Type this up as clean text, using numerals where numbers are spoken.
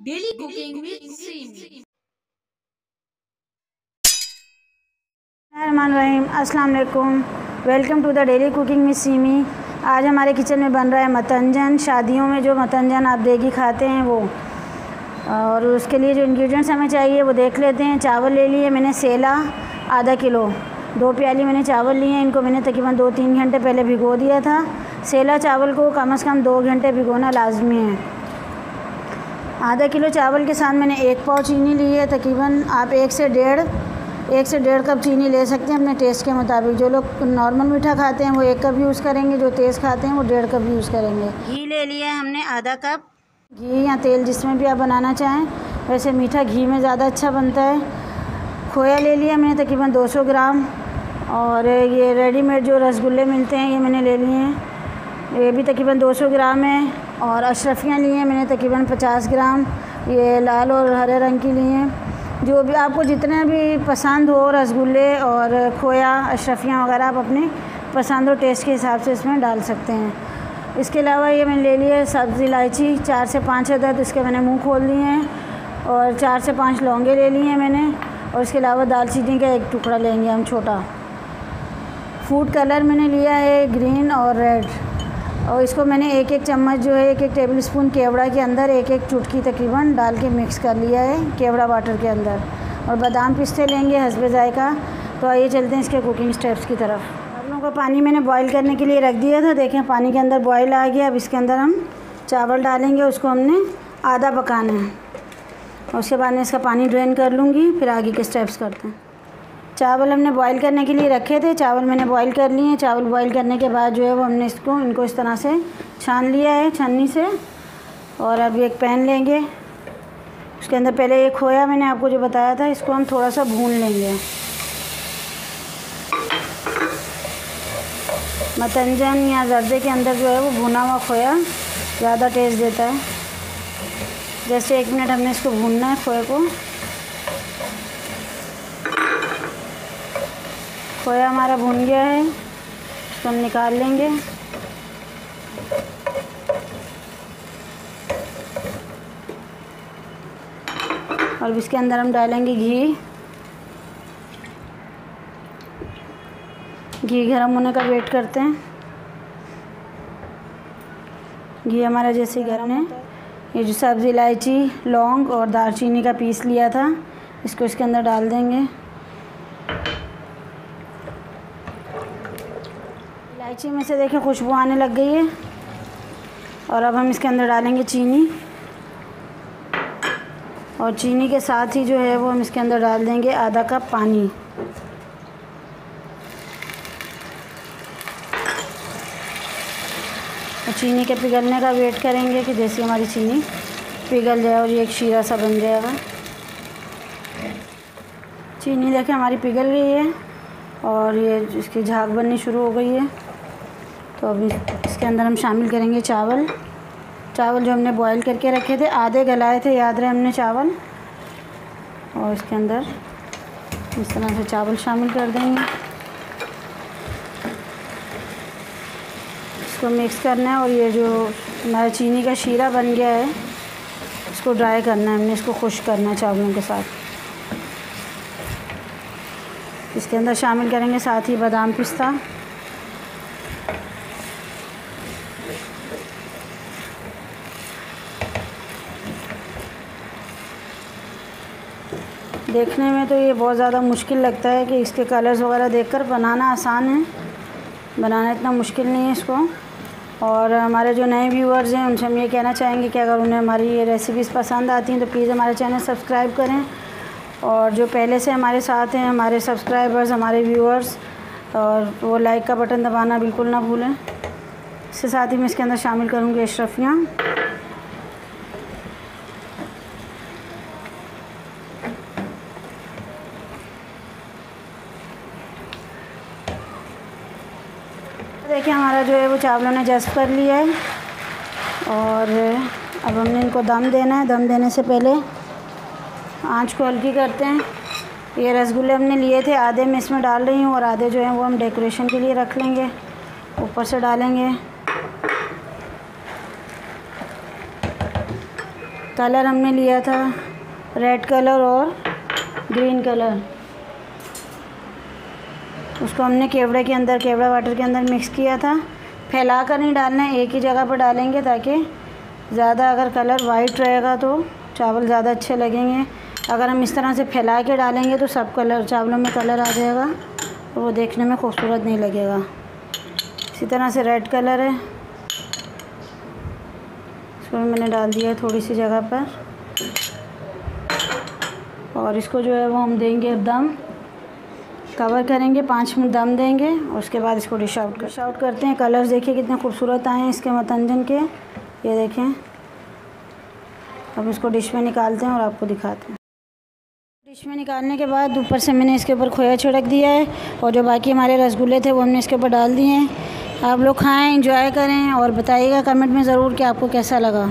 Daily cooking with Seemi. Rahim अस्सलाम वालेकुम। Welcome to the daily cooking with Seemi. आज हमारे किचन में बन रहा है मतंजन। शादियों में जो मतंजन आप देगी खाते हैं वो, और उसके लिए जो इंग्रेडिएंट्स हमें चाहिए वो देख लेते हैं। चावल ले लिए मैंने सेला आधा किलो, 2 प्याली मैंने चावल लिए हैं। इनको मैंने तकरीबन 2-3 घंटे पहले भिगो दिया था। सेला चावल को कम से कम 2 घंटे भिगोना लाजमी है। आधा किलो चावल के साथ मैंने 1 पाव चीनी ली है। तकरीबन आप 1 से डेढ़ कप चीनी ले सकते हैं अपने टेस्ट के मुताबिक। जो लोग नॉर्मल मीठा खाते हैं वो 1 कप यूज़ करेंगे, जो तेज़ खाते हैं वो 1.5 कप यूज़ करेंगे। घी ले लिया है हमने आधा कप, घी या तेल जिसमें भी आप बनाना चाहें। वैसे मीठा घी में ज़्यादा अच्छा बनता है। खोया ले लिया मैंने तकरीबन 200 ग्राम, और ये रेडीमेड जो रसगुल्ले मिलते हैं ये मैंने ले लिए हैं, ये भी तकरीबन 200 ग्राम है। और अशरफियाँ लिए हैं मैंने तकरीबन 50 ग्राम, ये लाल और हरे रंग की लिए हैं। जो भी आपको जितने भी पसंद हो रसगुल्ले और खोया अशरफियाँ वगैरह आप अपने पसंद और टेस्ट के हिसाब से इसमें डाल सकते हैं। इसके अलावा ये मैंने ले लिए सब्ज़ इलायची 4 से 5 अदद, इसके मैंने मुंह खोल लिए हैं। और 4 से 5 लौंगे ले लिए हैं मैंने। और इसके अलावा दालचीनी का 1 टुकड़ा लेंगे हम छोटा। फूड कलर मैंने लिया है ग्रीन और रेड, और इसको मैंने 1-1 चम्मच जो है 1-1 टेबल स्पून केवड़ा के अंदर 1-1 चुटकी तकरीबन डाल के मिक्स कर लिया है केवड़ा वाटर के अंदर। और बादाम पिस्ते लेंगे हस्बे जायका। तो आइए चलते हैं इसके कुकिंग स्टेप्स की तरफ। चावलों का पानी मैंने बॉईल करने के लिए रख दिया था। देखें पानी के अंदर बॉईल आ गया। अब इसके अंदर हम चावल डालेंगे, उसको हमने आधा पकाना है। और उसके बाद मैं इसका पानी ड्रेन कर लूँगी, फिर आगे के स्टेप्स करते हैं। चावल हमने बॉईल करने के लिए रखे थे, चावल मैंने बॉईल कर लिए हैं। चावल बॉईल करने के बाद जो है वो हमने इनको इस तरह से छान लिया है छन्नी से। और अब एक पैन लेंगे, उसके अंदर पहले ये खोया मैंने आपको जो बताया था इसको हम थोड़ा सा भून लेंगे। मतंजन या जर्दे के अंदर जो है वो भुना हुआ खोया ज़्यादा टेस्ट देता है। जैसे 1 मिनट हमने इसको भूनना है खोए को। खोया हमारा भुन गया है, इसको हम निकाल लेंगे। और इसके अंदर हम डालेंगे घी। घी गर्म होने का वेट करते हैं। घी हमारा जैसे गर्म है, ये जो सब्ज़ इलायची लौंग और दालचीनी का पीस लिया था इसको इसके अंदर डाल देंगे। इलायची में से देखिए खुशबू आने लग गई है। और अब हम इसके अंदर डालेंगे चीनी, और चीनी के साथ ही जो है वो हम इसके अंदर डाल देंगे आधा कप पानी। और चीनी के पिघलने का वेट करेंगे कि जैसे हमारी चीनी पिघल जाए और ये एक शीरा सा बन जाएगा। चीनी देखिए हमारी पिघल गई है और ये इसकी झाग बननी शुरू हो गई है। तो अब इसके अंदर हम शामिल करेंगे चावल जो हमने बॉईल करके रखे थे, आधे गलाए थे याद रहे हमने चावल। और इसके अंदर इस तरह से चावल शामिल कर देंगे। इसको मिक्स करना है। और ये जो हमारा चीनी का शीरा बन गया है इसको ड्राई करना है हमने, इसको खुश्क करना है चावलों के साथ। इसके अंदर शामिल करेंगे साथ ही बादाम पिस्ता। देखने में तो ये बहुत ज़्यादा मुश्किल लगता है कि इसके कलर्स वगैरह देखकर। बनाना आसान है, बनाना इतना मुश्किल नहीं है इसको। और हमारे जो नए व्यूअर्स हैं उनसे हम ये कहना चाहेंगे कि अगर उन्हें हमारी ये रेसिपीज़ पसंद आती हैं तो प्लीज़ हमारे चैनल सब्सक्राइब करें। और जो पहले से हमारे साथ हैं हमारे सब्सक्राइबर्स हमारे व्यूअर्स, और वो लाइक का बटन दबाना बिल्कुल ना भूलें। इसके साथ ही मैं इसके अंदर शामिल करूँगी अशरफियाँ। देखिए हमारा जो है वो चावलों ने जज़्ब कर लिया है। और अब हमने इनको दम देना है। दम देने से पहले आंच को हल्की करते हैं। ये रसगुल्ले हमने लिए थे, आधे मैं इसमें डाल रही हूँ और आधे जो हैं वो हम डेकोरेशन के लिए रख लेंगे, ऊपर से डालेंगे। कलर हमने लिया था रेड कलर और ग्रीन कलर, उसको हमने केवड़े के अंदर, केवड़ा वाटर के अंदर मिक्स किया था। फैला कर नहीं डालना है, एक ही जगह पर डालेंगे ताकि ज़्यादा अगर कलर वाइट रहेगा तो चावल ज़्यादा अच्छे लगेंगे। अगर हम इस तरह से फैला के डालेंगे तो सब कलर चावलों में कलर आ जाएगा और वो देखने में खूबसूरत नहीं लगेगा। इसी तरह से रेड कलर है, इसको मैंने डाल दिया थोड़ी सी जगह पर, और इसको जो है वो हम देंगे दम, कवर करेंगे, 5 मिनट दम देंगे और उसके बाद इसको डिश आउट करते हैं। कलर्स देखिए कितने खूबसूरत आए हैं इसके मतंजन के, ये देखें। अब इसको डिश में निकालते हैं और आपको दिखाते हैं। डिश में निकालने के बाद ऊपर से मैंने इसके ऊपर खोया छिड़क दिया है और जो बाकी हमारे रसगुल्ले थे वो हमने इसके ऊपर डाल दिए हैं। आप लोग खाएं, एंजॉय करें और बताइएगा कमेंट में ज़रूर कि आपको कैसा लगा।